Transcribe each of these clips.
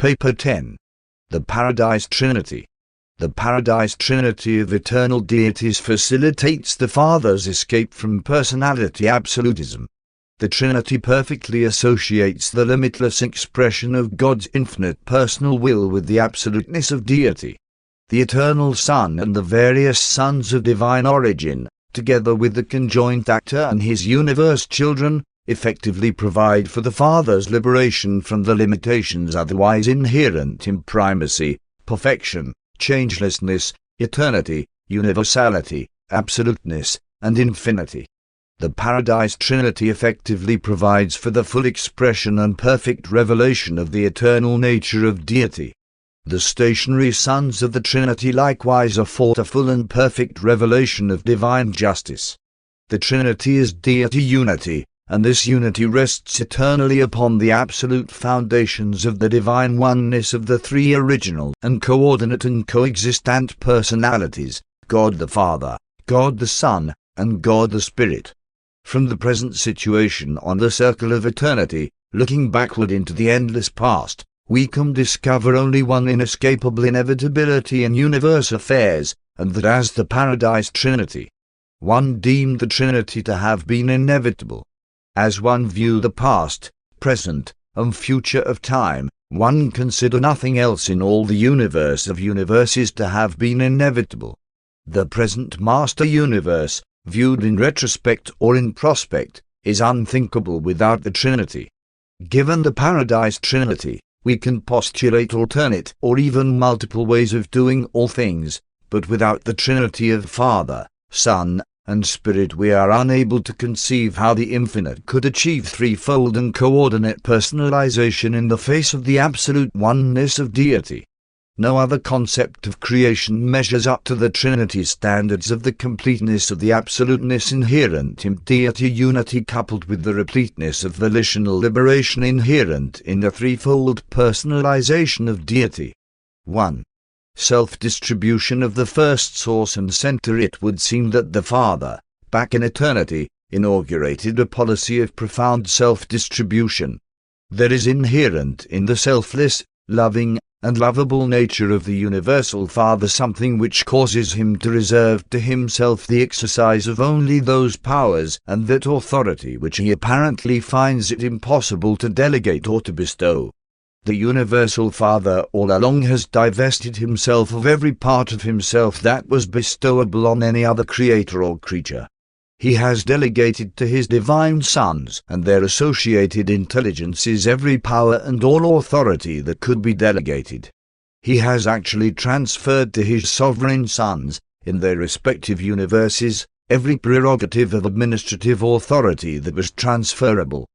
Paper 10. The Paradise Trinity. The Paradise Trinity of eternal deities facilitates the Father's escape from personality absolutism. The Trinity perfectly associates the limitless expression of God's infinite personal will with the absoluteness of deity. The eternal Son and the various sons of divine origin, together with the Conjoint Actor and his universe children, effectively provide for the Father's liberation from the limitations otherwise inherent in primacy, perfection, changelessness, eternity, universality, absoluteness, and infinity. The Paradise Trinity effectively provides for the full expression and perfect revelation of the eternal nature of deity. The stationary sons of the Trinity likewise afford a full and perfect revelation of divine justice. The Trinity is deity unity, and this unity rests eternally upon the absolute foundations of the divine oneness of the three original and coordinate and coexistent personalities, God the Father, God the Son, and God the Spirit. From the present situation on the circle of eternity, looking backward into the endless past, we can discover only one inescapable inevitability in universe affairs, and that as the Paradise Trinity. One deemed the Trinity to have been inevitable. As one viewed the past, present, and future of time, one considered nothing else in all the universe of universes to have been inevitable. The present master universe, viewed in retrospect or in prospect, is unthinkable without the Trinity. Given the Paradise Trinity, we can postulate alternate or even multiple ways of doing all things, but without the Trinity of Father, Son, and Spirit we are unable to conceive how the infinite could achieve threefold and coordinate personalization in the face of the absolute oneness of deity. No other concept of creation measures up to the Trinity's standards of the completeness of the absoluteness inherent in deity unity coupled with the repleteness of volitional liberation inherent in the threefold personalization of deity. 1. Self-distribution of the first source and center. It would seem that the Father, back in eternity, inaugurated a policy of profound self-distribution. There is inherent in the selfless, loving, and lovable nature of the universal Father something which causes him to reserve to himself the exercise of only those powers and that authority which he apparently finds it impossible to delegate or to bestow. The universal Father all along has divested himself of every part of himself that was bestowable on any other creator or creature. He has delegated to his divine sons and their associated intelligences every power and all authority that could be delegated. He has actually transferred to his sovereign sons, in their respective universes, every prerogative of administrative authority that was transferable.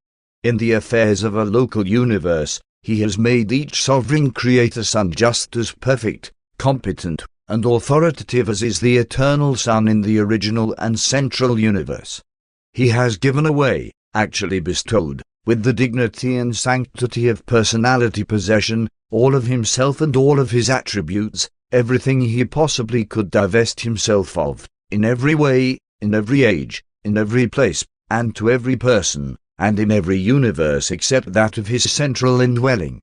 In the affairs of a local universe, he has made each sovereign creator son just as perfect, competent, and authoritative as is the eternal Son in the original and central universe. He has given away, actually bestowed, with the dignity and sanctity of personality possession, all of himself and all of his attributes, everything he possibly could divest himself of, in every way, in every age, in every place, and to every person, and in every universe except that of his central indwelling.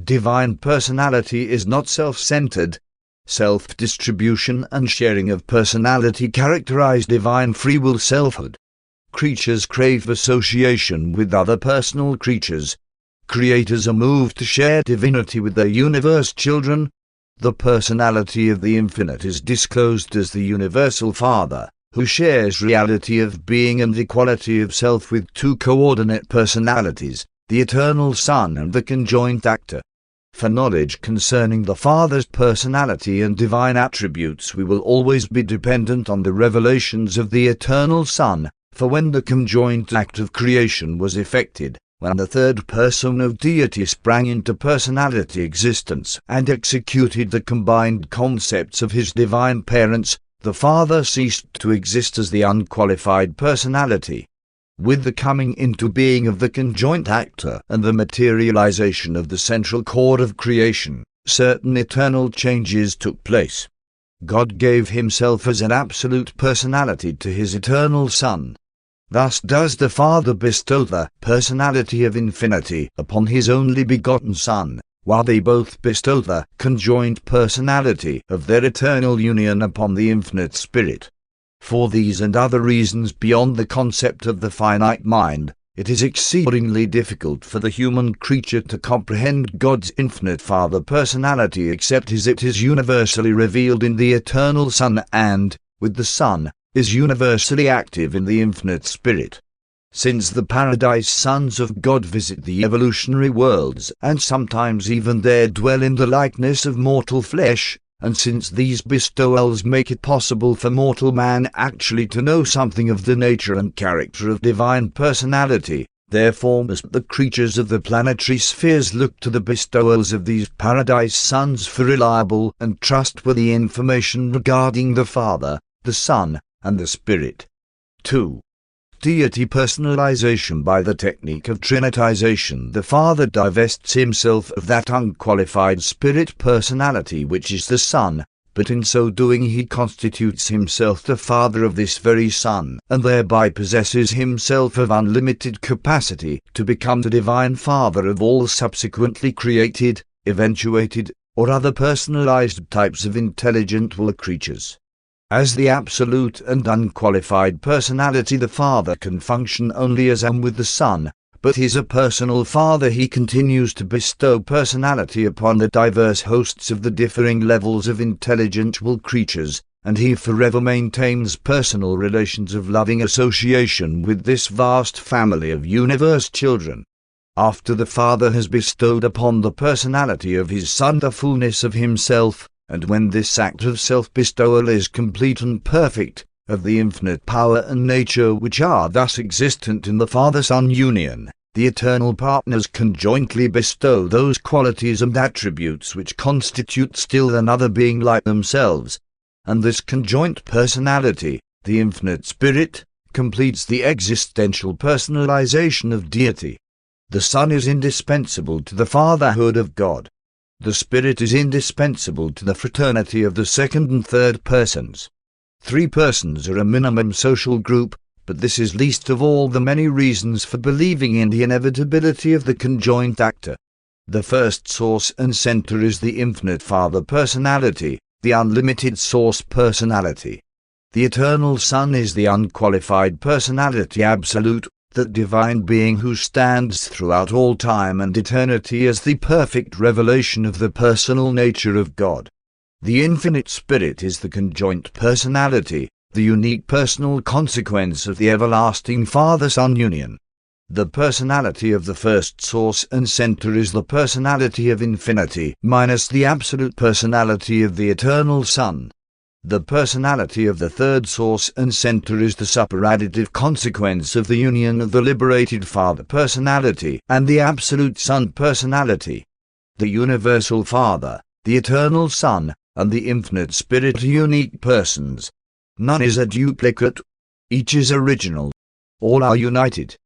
Divine personality is not self-centered. Self-distribution and sharing of personality characterize divine free will selfhood. Creatures crave association with other personal creatures. Creators are moved to share divinity with their universe children. The personality of the infinite is disclosed as the universal Father, who shares reality of being and equality of self with two coordinate personalities, the eternal Son and the Conjoint Actor. For knowledge concerning the Father's personality and divine attributes we will always be dependent on the revelations of the eternal Son, for when the conjoint act of creation was effected, when the third person of deity sprang into personality existence and executed the combined concepts of his divine parents, the Father ceased to exist as the unqualified personality. With the coming into being of the Conjoint Actor and the materialization of the central core of creation, certain eternal changes took place. God gave himself as an absolute personality to his eternal Son. Thus does the Father bestow the personality of infinity upon his only begotten Son, while they both bestow the conjoint personality of their eternal union upon the infinite spirit. For these and other reasons beyond the concept of the finite mind, it is exceedingly difficult for the human creature to comprehend God's infinite Father personality except as it is universally revealed in the eternal Son and, with the Son, is universally active in the infinite Spirit. Since the Paradise sons of God visit the evolutionary worlds and sometimes even there dwell in the likeness of mortal flesh, and since these bestowals make it possible for mortal man actually to know something of the nature and character of divine personality, therefore must the creatures of the planetary spheres look to the bestowals of these Paradise sons for reliable and trustworthy information regarding the Father, the Son, and the Spirit. 2. Deity personalization. By the technique of trinitization, the Father divests himself of that unqualified spirit personality which is the Son, but in so doing he constitutes himself the Father of this very Son, and thereby possesses himself of unlimited capacity to become the divine Father of all subsequently created, eventuated, or other personalized types of intelligent will creatures. As the absolute and unqualified personality, the Father can function only as and with the Son, but as a personal Father he continues to bestow personality upon the diverse hosts of the differing levels of intelligent will creatures, and he forever maintains personal relations of loving association with this vast family of universe children. After the Father has bestowed upon the personality of his Son the fullness of himself, and when this act of self-bestowal is complete and perfect, of the infinite power and nature which are thus existent in the Father-Son union, the eternal partners conjointly bestow those qualities and attributes which constitute still another being like themselves, and this conjoint personality, the infinite Spirit, completes the existential personalization of deity. The Son is indispensable to the fatherhood of God. The Spirit is indispensable to the fraternity of the second and third persons. 3 persons are a minimum social group, but this is least of all the many reasons for believing in the inevitability of the conjoint actor. The first source and center is the infinite Father personality, the unlimited source personality. The eternal Son is the unqualified personality absolute, that divine being who stands throughout all time and eternity as the perfect revelation of the personal nature of God. The infinite Spirit is the conjoint personality, the unique personal consequence of the everlasting Father-Son union. The personality of the first source and center is the personality of infinity minus the absolute personality of the eternal Son. The personality of the third source and center is the superadditive consequence of the union of the liberated Father personality and the absolute Son personality. The universal Father, the eternal Son, and the infinite Spirit are unique persons. None is a duplicate. Each is original. All are united.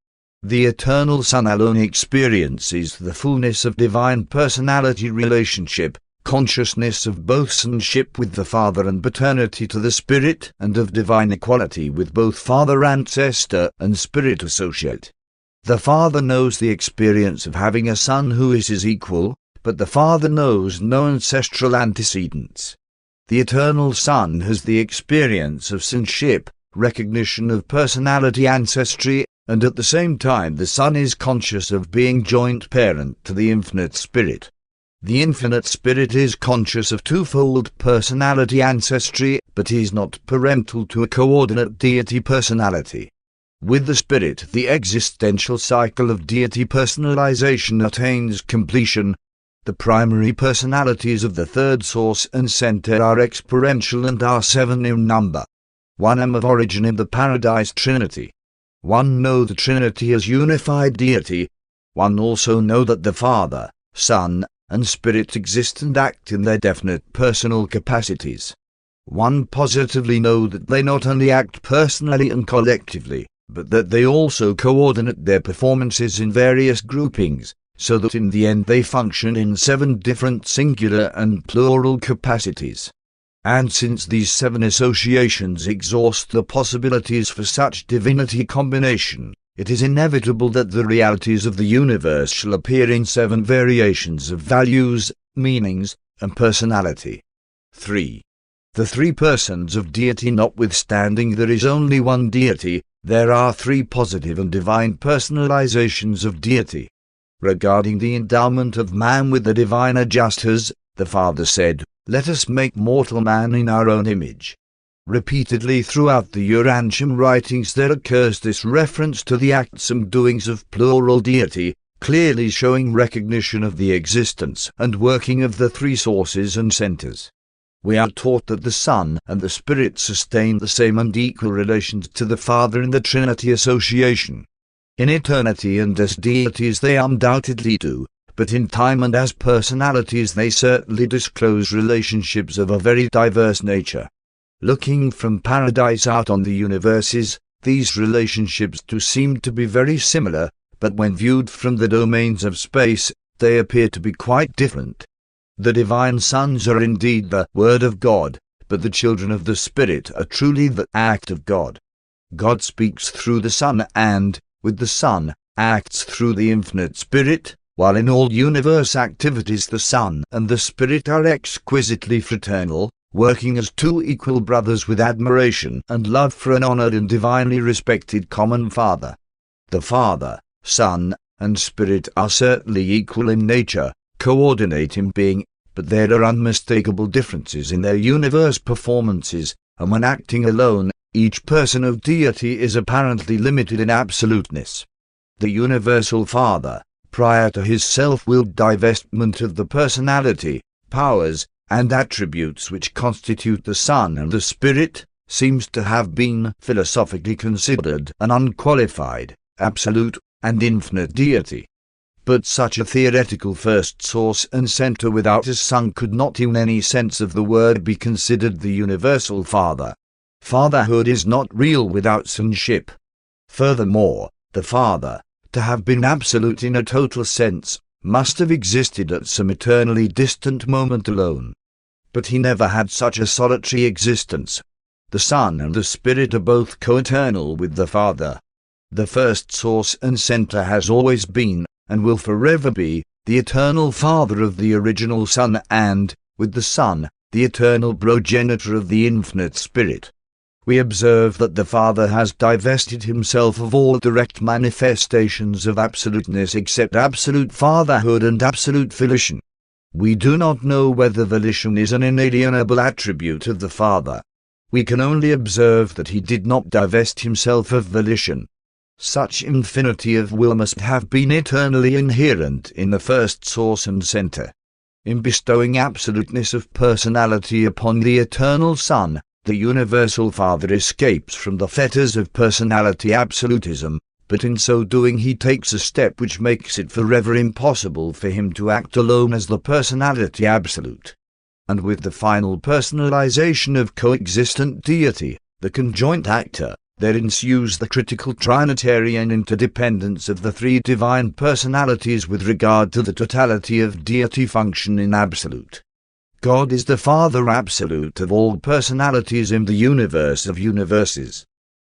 The eternal Son alone experiences the fullness of divine personality relationship, consciousness of both sonship with the Father and paternity to the Spirit, and of divine equality with both Father ancestor and Spirit associate. The Father knows the experience of having a Son who is his equal, but the Father knows no ancestral antecedents. The eternal Son has the experience of sonship, recognition of personality ancestry, and at the same time the Son is conscious of being joint parent to the infinite Spirit. The infinite Spirit is conscious of twofold personality ancestry, but is not parental to a coordinate deity personality. With the Spirit, the existential cycle of deity personalization attains completion. The primary personalities of the third source and center are exponential and are 7 in number. 1 am of origin in the Paradise Trinity. 1 know the Trinity as unified deity. 1 also know that the Father, Son, and Spirit exist and act in their definite personal capacities. 1 positively know that they not only act personally and collectively, but that they also coordinate their performances in various groupings, so that in the end they function in 7 different singular and plural capacities. And since these 7 associations exhaust the possibilities for such divinity combination, it is inevitable that the realities of the universe shall appear in 7 variations of values, meanings, and personality. 3. The 3 persons of deity notwithstanding there is only one deity, there are 3 positive and divine personalizations of deity. Regarding the endowment of man with the divine adjusters, the Father said, "Let us make mortal man in our own image." Repeatedly throughout the URANTIA writings there occurs this reference to the acts and doings of plural deity, clearly showing recognition of the existence and working of the 3 sources and centers. We are taught that the Son and the Spirit sustain the same and equal relations to the Father in the Trinity association. In eternity and as deities they undoubtedly do, but in time and as personalities they certainly disclose relationships of a very diverse nature. Looking from paradise out on the universes, these relationships do seem to be very similar, but when viewed from the domains of space, they appear to be quite different. The divine sons are indeed the Word of God, but the children of the Spirit are truly the act of God. God speaks through the Son and, with the Son, acts through the infinite Spirit, while in all universe activities the Son and the Spirit are exquisitely fraternal, working as 2 equal brothers with admiration and love for an honored and divinely respected common Father. The Father, Son, and Spirit are certainly equal in nature, coordinate in being, but there are unmistakable differences in their universe performances, and when acting alone, each person of deity is apparently limited in absoluteness. The universal Father, prior to his self-willed divestment of the personality, powers, and attributes which constitute the Son and the Spirit, seems to have been philosophically considered an unqualified, absolute, and infinite deity. But such a theoretical first source and center without a son could not in any sense of the word be considered the universal Father. Fatherhood is not real without sonship. Furthermore, the Father, to have been absolute in a total sense, must have existed at some eternally distant moment alone. But he never had such a solitary existence. The Son and the Spirit are both co-eternal with the Father. The first source and center has always been, and will forever be, the eternal Father of the original Son and, with the Son, the eternal progenitor of the infinite Spirit. We observe that the Father has divested himself of all direct manifestations of absoluteness except absolute fatherhood and absolute volition. We do not know whether volition is an inalienable attribute of the Father. We can only observe that he did not divest himself of volition. Such infinity of will must have been eternally inherent in the first source and center. In bestowing absoluteness of personality upon the eternal Son, the universal Father escapes from the fetters of personality absolutism, but in so doing he takes a step which makes it forever impossible for him to act alone as the personality absolute. And with the final personalization of coexistent deity, the conjoint actor, there ensues the critical trinitarian interdependence of the 3 divine personalities with regard to the totality of deity function in absolute. God is the Father absolute of all personalities in the universe of universes.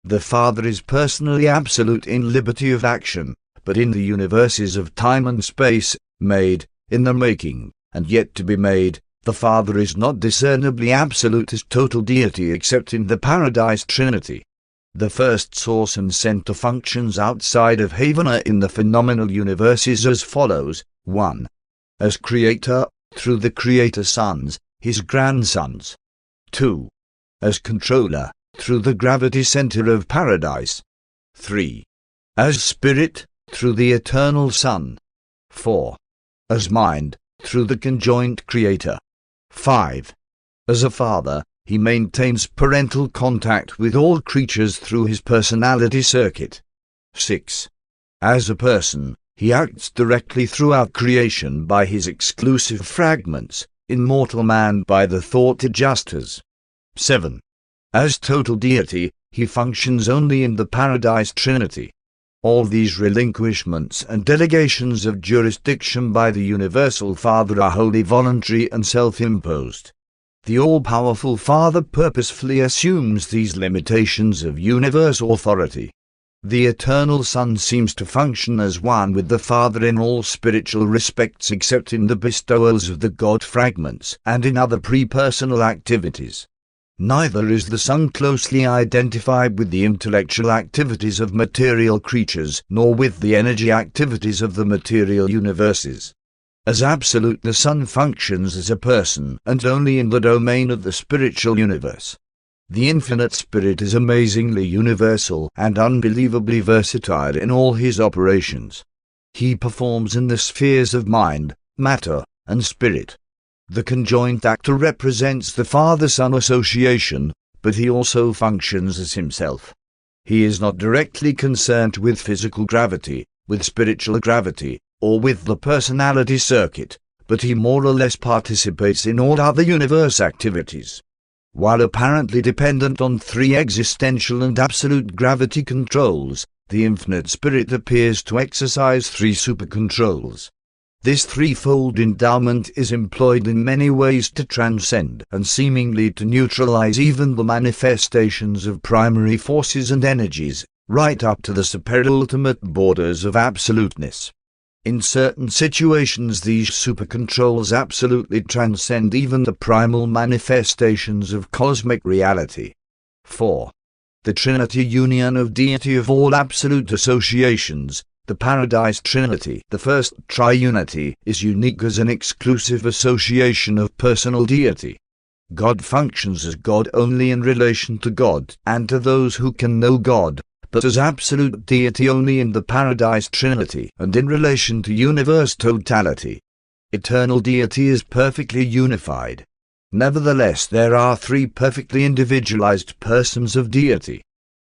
The Father is personally absolute in liberty of action, but in the universes of time and space, made, in the making, and yet to be made, the Father is not discernibly absolute as total deity except in the Paradise Trinity. The first source and center functions outside of Havana in the phenomenal universes as follows: 1. As creator, through the creator sons, his grandsons. 2. As controller, through the gravity center of paradise. 3. As spirit, through the eternal Son. 4. As mind, through the conjoint creator. 5. As a father, he maintains parental contact with all creatures through his personality circuit. 6. As a person, he acts directly throughout creation by his exclusive fragments, in mortal man by the thought adjusters. 7. As total deity, he functions only in the Paradise Trinity. All these relinquishments and delegations of jurisdiction by the universal Father are wholly voluntary and self-imposed. The all-powerful Father purposefully assumes these limitations of universal authority. The eternal Son seems to function as one with the Father in all spiritual respects except in the bestowals of the God fragments and in other pre-personal activities. Neither is the Son closely identified with the intellectual activities of material creatures nor with the energy activities of the material universes. As Absolute, the Son functions as a person and only in the domain of the spiritual universe. The Infinite Spirit is amazingly universal and unbelievably versatile in all his operations. He performs in the spheres of mind, matter, and spirit. The Conjoint Actor represents the Father-Son association, but he also functions as himself. He is not directly concerned with physical gravity, with spiritual gravity, or with the personality circuit, but he more or less participates in all other universe activities. While apparently dependent on three existential and absolute gravity controls, the Infinite Spirit appears to exercise three super-controls. This threefold endowment is employed in many ways to transcend and seemingly to neutralize even the manifestations of primary forces and energies, right up to the superultimate borders of absoluteness. In certain situations these super-controls absolutely transcend even the primal manifestations of cosmic reality. 4. The Trinity union of deity of all absolute associations, the Paradise Trinity, the first triunity, is unique as an exclusive association of personal deity. God functions as God only in relation to God and to those who can know God, but as absolute deity only in the Paradise Trinity and in relation to universe totality. Eternal deity is perfectly unified. Nevertheless, there are three perfectly individualized persons of deity.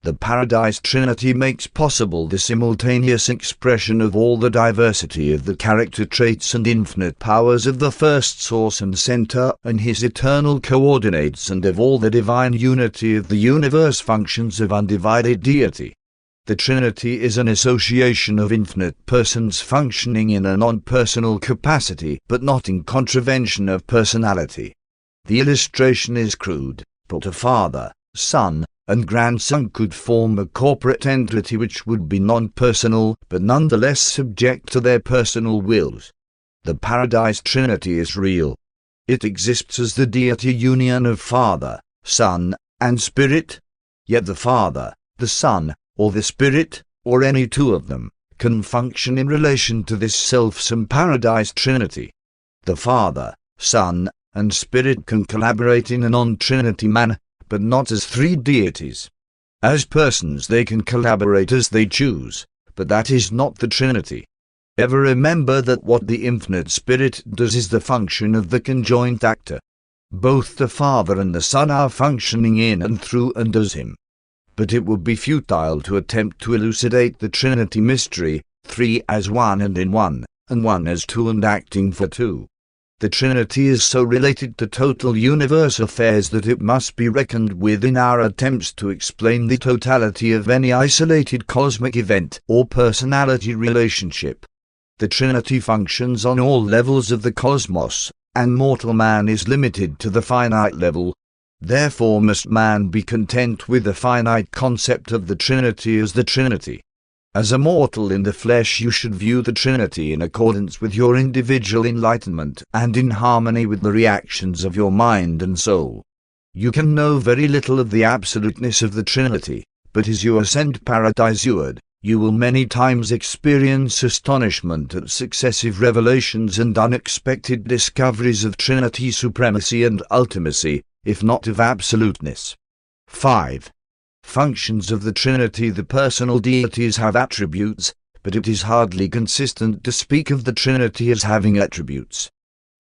The Paradise Trinity makes possible the simultaneous expression of all the diversity of the character traits and infinite powers of the first source and center and his eternal coordinates and of all the divine unity of the universe functions of undivided deity. The Trinity is an association of infinite persons functioning in a non-personal capacity but not in contravention of personality. The illustration is crude, but a Father, Son, and grandson could form a corporate entity which would be non-personal but nonetheless subject to their personal wills. The Paradise Trinity is real. It exists as the deity union of Father, Son, and Spirit. Yet the Father, the Son, or the Spirit, or any two of them, can function in relation to this selfsome Paradise Trinity. The Father, Son, and Spirit can collaborate in a non-Trinity manner, but not as three deities. As persons they can collaborate as they choose, but that is not the Trinity. Ever remember that what the Infinite Spirit does is the function of the Conjoint Actor. Both the Father and the Son are functioning in and through and as him. But it would be futile to attempt to elucidate the Trinity mystery, three as one and in one, and one as two and acting for two. The Trinity is so related to total universe affairs that it must be reckoned with in our attempts to explain the totality of any isolated cosmic event or personality relationship. The Trinity functions on all levels of the cosmos, and mortal man is limited to the finite level. Therefore must man be content with the finite concept of the Trinity as the Trinity. As a mortal in the flesh you should view the Trinity in accordance with your individual enlightenment and in harmony with the reactions of your mind and soul. You can know very little of the absoluteness of the Trinity, but as you ascend paradiseward, you will many times experience astonishment at successive revelations and unexpected discoveries of Trinity supremacy and ultimacy, if not of absoluteness. 5. Functions of the Trinity. The personal deities have attributes, but it is hardly consistent to speak of the Trinity as having attributes.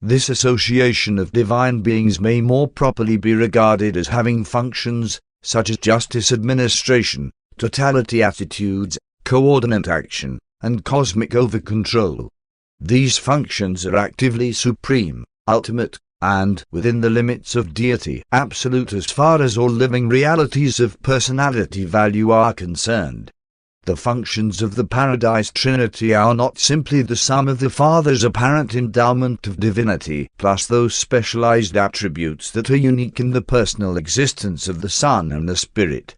This association of divine beings may more properly be regarded as having functions, such as justice administration, totality attitudes, coordinate action, and cosmic over-control. These functions are actively supreme, ultimate, and within the limits of deity, absolute as far as all living realities of personality value are concerned. The functions of the Paradise Trinity are not simply the sum of the Father's apparent endowment of divinity, plus those specialized attributes that are unique in the personal existence of the Son and the Spirit.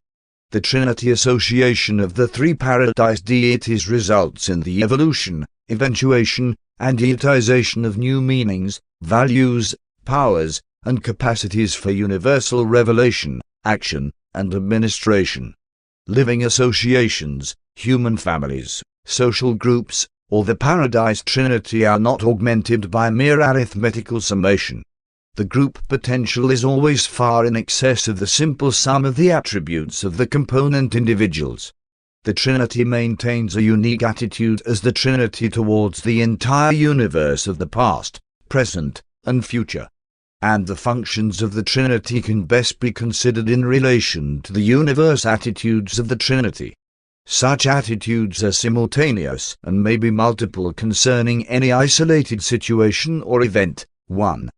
The Trinity association of the three Paradise deities results in the evolution, eventuation, and deitization of new meanings, values, powers, and capacities for universal revelation, action, and administration. Living associations, human families, social groups, or the Paradise Trinity are not augmented by mere arithmetical summation. The group potential is always far in excess of the simple sum of the attributes of the component individuals. The Trinity maintains a unique attitude as the Trinity towards the entire universe of the past, present, and future. And the functions of the Trinity can best be considered in relation to the universe attitudes of the Trinity. Such attitudes are simultaneous and may be multiple concerning any isolated situation or event. 1.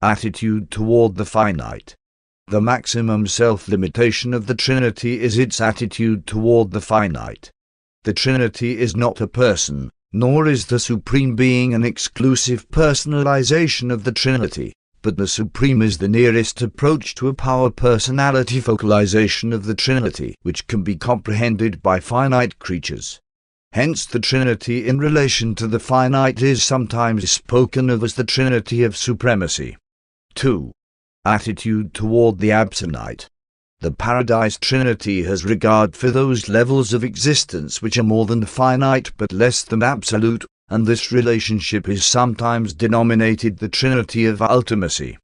Attitude toward the finite. The maximum self-limitation of the Trinity is its attitude toward the finite. The Trinity is not a person, nor is the Supreme Being an exclusive personalization of the Trinity, but the Supreme is the nearest approach to a power personality focalization of the Trinity, which can be comprehended by finite creatures. Hence the Trinity in relation to the finite is sometimes spoken of as the Trinity of supremacy. 2. Attitude toward the absolute. The Paradise Trinity has regard for those levels of existence which are more than finite but less than absolute, and this relationship is sometimes denominated the Trinity of ultimacy.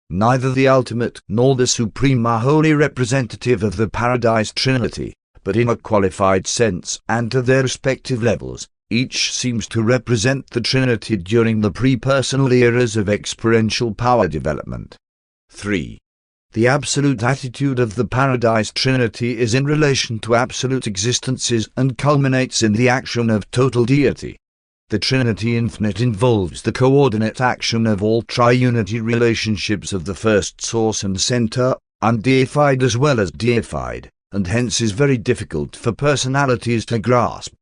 Neither the ultimate nor the supreme are wholly representative of the Paradise Trinity, but in a qualified sense and to their respective levels, each seems to represent the Trinity during the pre-personal eras of experiential power development. 3. The absolute attitude of the Paradise Trinity is in relation to absolute existences and culminates in the action of total deity. The Trinity infinite involves the coordinate action of all triunity relationships of the first source and center, undeified as well as deified, and hence is very difficult for personalities to grasp.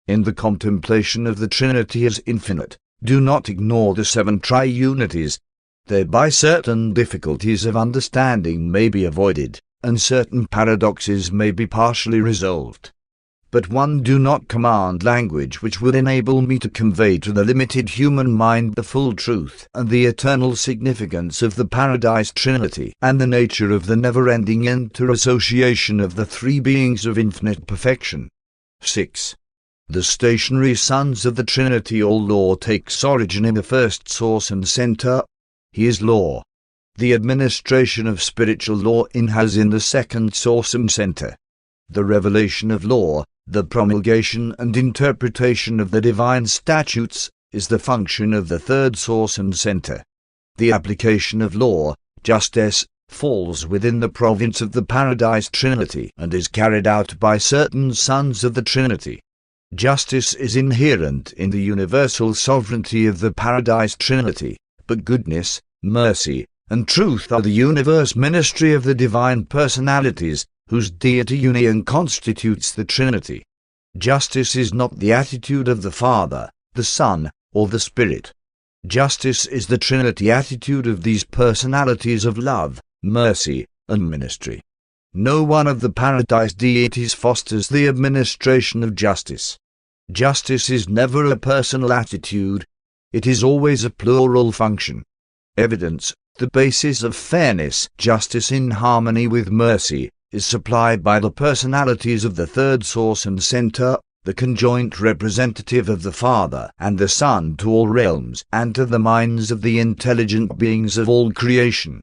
In the contemplation of the Trinity as infinite, do not ignore the 7 triunities. Thereby certain difficulties of understanding may be avoided, and certain paradoxes may be partially resolved. But one do not command language which will enable me to convey to the limited human mind the full truth and the eternal significance of the Paradise Trinity and the nature of the never-ending inter-association of the three beings of infinite perfection. 6. The stationary sons of the Trinity. All law takes origin in the first source and center. He is law. The administration of spiritual law has in the second source and center. The revelation of law, the promulgation and interpretation of the divine statutes, is the function of the third source and center. The application of law, justice, falls within the province of the Paradise Trinity and is carried out by certain sons of the Trinity. Justice is inherent in the universal sovereignty of the Paradise Trinity, but goodness, mercy, and truth are the universe ministry of the divine personalities, whose deity union constitutes the Trinity. Justice is not the attitude of the Father, the Son, or the Spirit. Justice is the Trinity attitude of these personalities of love, mercy, and ministry. No one of the Paradise deities fosters the administration of justice. Justice is never a personal attitude. It is always a plural function. Evidence, the basis of fairness, justice in harmony with mercy, is supplied by the personalities of the third source and center, the conjoint representative of the Father and the Son to all realms and to the minds of the intelligent beings of all creation.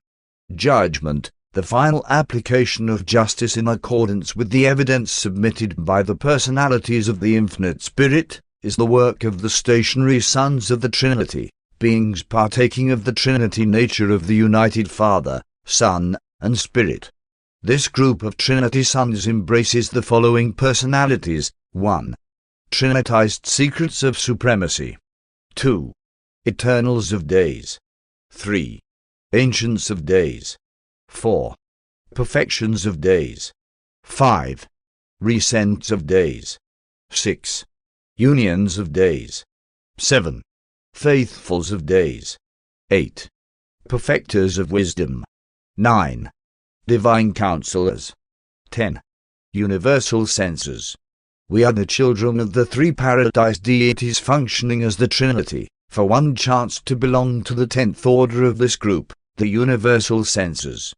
Judgment, the final application of justice in accordance with the evidence submitted by the personalities of the Infinite Spirit, is the work of the stationary sons of the Trinity, beings partaking of the Trinity nature of the united Father, Son, and Spirit. This group of Trinity sons embraces the following personalities. 1. Trinitized secrets of supremacy. 2. Eternals of days. 3. Ancients of days. 4. Perfections of days. 5. Recents of days. 6. Unions of days. 7. Faithfuls of days. 8. Perfecters of wisdom. 9. Divine counselors. 10. Universal senses. We are the children of the three paradise deities functioning as the Trinity, for one chance to belong to the 10th order of this group, the universal senses.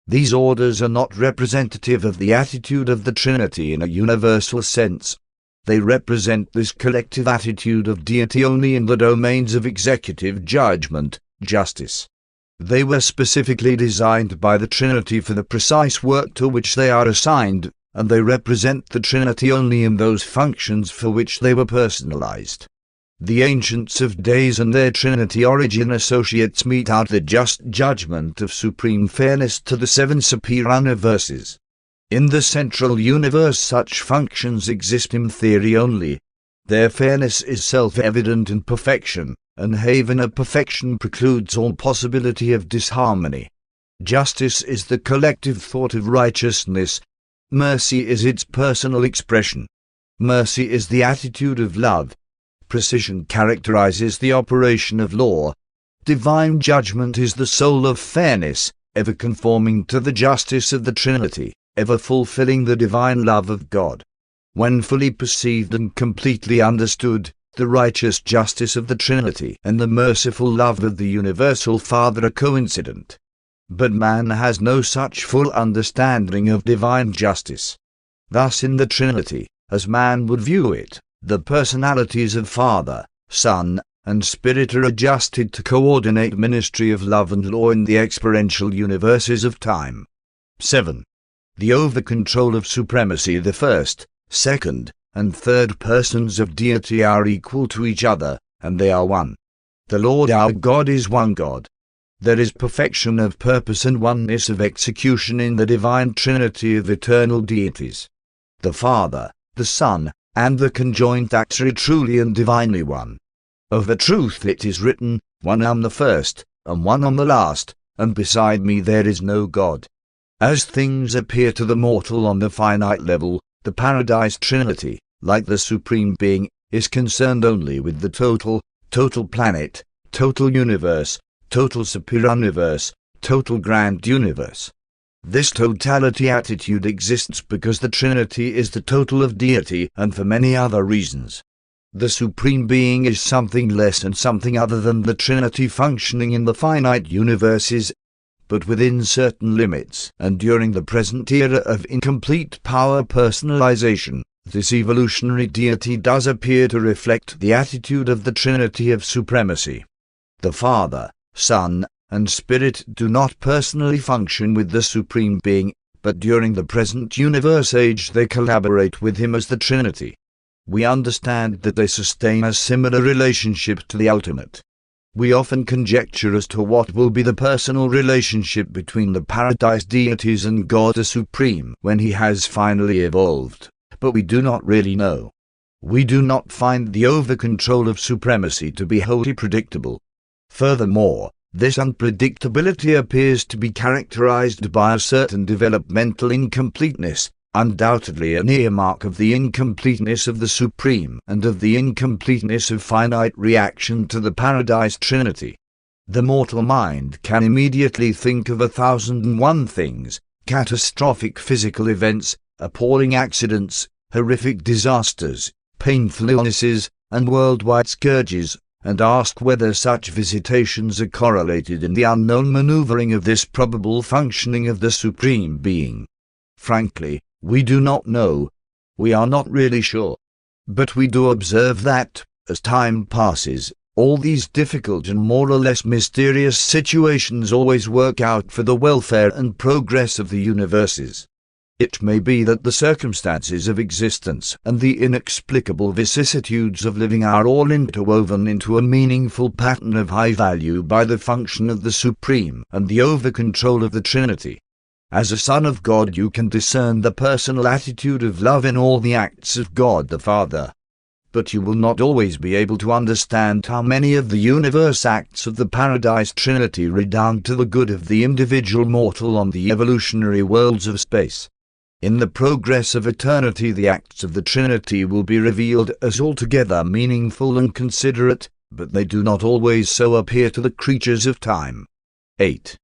These orders are not representative of the attitude of the Trinity in a universal sense. They represent this collective attitude of deity only in the domains of executive judgment, justice. They were specifically designed by the Trinity for the precise work to which they are assigned, and they represent the Trinity only in those functions for which they were personalized. The Ancients of Days and their Trinity origin associates mete out the just judgment of supreme fairness to the 7 superuniverses. In the central universe such functions exist in theory only. Their fairness is self-evident in perfection, and haven of perfection precludes all possibility of disharmony. Justice is the collective thought of righteousness. Mercy is its personal expression. Mercy is the attitude of love. Precision characterizes the operation of law. Divine judgment is the soul of fairness, ever conforming to the justice of the Trinity, ever fulfilling the divine love of God. When fully perceived and completely understood, the righteous justice of the Trinity and the merciful love of the Universal Father are coincident. But man has no such full understanding of divine justice. Thus in the Trinity, as man would view it, the personalities of Father, Son, and Spirit are adjusted to coordinate ministry of love and law in the experiential universes of time. 7. The over-control of supremacy. The first, second, and third persons of deity are equal to each other, and they are one. The Lord our God is one God. There is perfection of purpose and oneness of execution in the divine Trinity of eternal deities. The Father, the Son, and the Conjoint Actor are truly and divinely one. Of a truth it is written, one am the first, and one am the last, and beside me there is no God. As things appear to the mortal on the finite level, the Paradise Trinity, like the Supreme Being, is concerned only with the total planet, total universe, total superuniverse, total grand universe. This totality attitude exists because the Trinity is the total of deity and for many other reasons. The Supreme Being is something less and something other than the Trinity functioning in the finite universes, but within certain limits, and during the present era of incomplete power personalization, this evolutionary deity does appear to reflect the attitude of the Trinity of supremacy. The Father, Son, and Spirit do not personally function with the Supreme Being, but during the present universe age they collaborate with him as the Trinity. We understand that they sustain a similar relationship to the ultimate. We often conjecture as to what will be the personal relationship between the Paradise deities and God the Supreme when he has finally evolved, but we do not really know. We do not find the over-control of supremacy to be wholly predictable. Furthermore, this unpredictability appears to be characterized by a certain developmental incompleteness, undoubtedly an earmark of the incompleteness of the Supreme and of the incompleteness of finite reaction to the Paradise Trinity. The mortal mind can immediately think of 1,001 things: catastrophic physical events, appalling accidents, horrific disasters, painful illnesses, and worldwide scourges, and ask whether such visitations are correlated in the unknown maneuvering of this probable functioning of the Supreme Being. Frankly, we do not know. We are not really sure. But we do observe that, as time passes, all these difficult and more or less mysterious situations always work out for the welfare and progress of the universes. It may be that the circumstances of existence and the inexplicable vicissitudes of living are all interwoven into a meaningful pattern of high value by the function of the Supreme and the over-control of the Trinity. As a son of God you can discern the personal attitude of love in all the acts of God the Father. But you will not always be able to understand how many of the universe acts of the Paradise Trinity redound to the good of the individual mortal on the evolutionary worlds of space. In the progress of eternity the acts of the Trinity will be revealed as altogether meaningful and considerate, but they do not always so appear to the creatures of time. 8.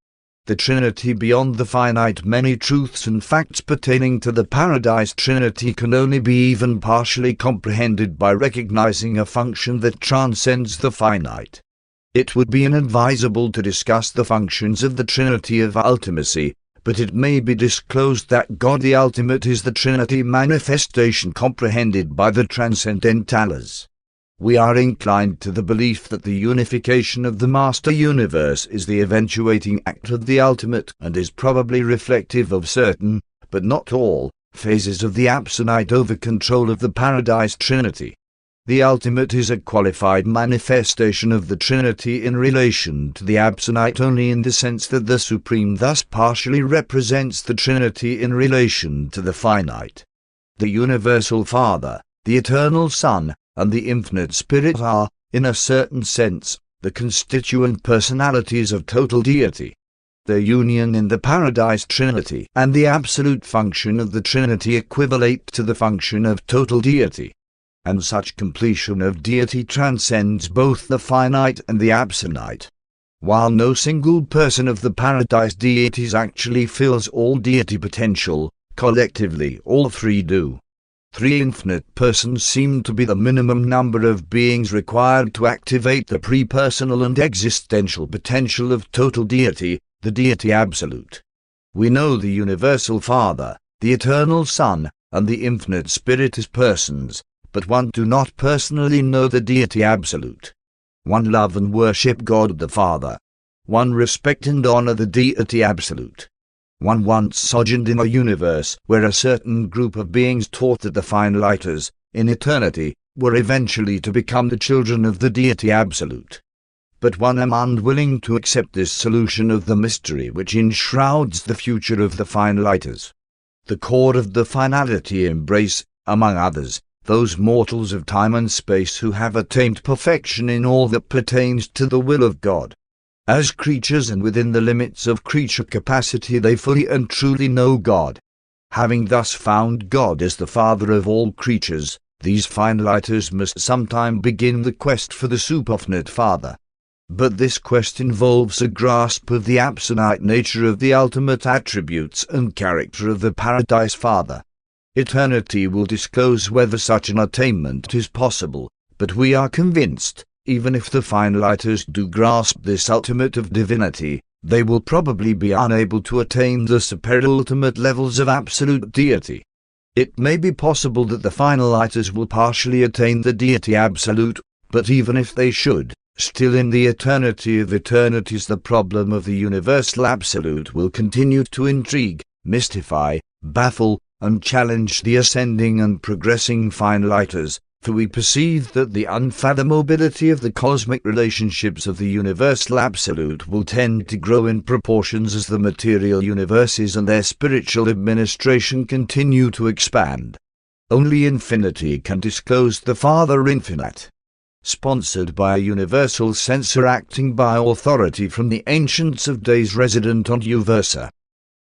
The Trinity beyond the finite. Many truths and facts pertaining to the Paradise Trinity can only be even partially comprehended by recognizing a function that transcends the finite. It would be inadvisable to discuss the functions of the Trinity of ultimacy, but it may be disclosed that God the Ultimate is the Trinity manifestation comprehended by the Transcendentales. We are inclined to the belief that the unification of the Master Universe is the eventuating act of the Ultimate and is probably reflective of certain, but not all, phases of the absolute over-control of the Paradise Trinity. The Ultimate is a qualified manifestation of the Trinity in relation to the Absolute only in the sense that the Supreme thus partially represents the Trinity in relation to the finite. The Universal Father, the Eternal Son, and the Infinite Spirit are, in a certain sense, the constituent personalities of total deity. Their union in the Paradise Trinity and the absolute function of the Trinity equivalent to the function of total deity. And such completion of deity transcends both the finite and the absolute. While no single person of the Paradise deities actually fills all deity potential, collectively all three do. 3 infinite persons seem to be the minimum number of beings required to activate the pre-personal and existential potential of total deity, the deity absolute. We know the Universal Father, the Eternal Son, and the Infinite Spirit as persons, but one do not personally know the deity absolute. One love and worship God the Father. One respect and honor the deity absolute. One once sojourned in a universe where a certain group of beings taught that the finaliters, in eternity, were eventually to become the children of the deity absolute. But one am unwilling to accept this solution of the mystery which enshrouds the future of the finaliters. The core of the finality embrace, among others, those mortals of time and space who have attained perfection in all that pertains to the will of God. As creatures and within the limits of creature capacity they fully and truly know God. Having thus found God as the Father of all creatures, these finaliters must sometime begin the quest for the superfinite Father. But this quest involves a grasp of the absolute nature of the ultimate attributes and character of the Paradise Father. Eternity will disclose whether such an attainment is possible, but we are convinced, even if the finaliters do grasp this ultimate of divinity, they will probably be unable to attain the superior ultimate levels of absolute deity. It may be possible that the finaliters will partially attain the deity absolute, but even if they should, still in the eternity of eternities the problem of the universal absolute will continue to intrigue, mystify, baffle, and challenge the ascending and progressing finaliters, for we perceive that the unfathomability of the cosmic relationships of the universal absolute will tend to grow in proportions as the material universes and their spiritual administration continue to expand. Only infinity can disclose the Father Infinite. Sponsored by a universal censor acting by authority from the ancients of days resident on Uversa.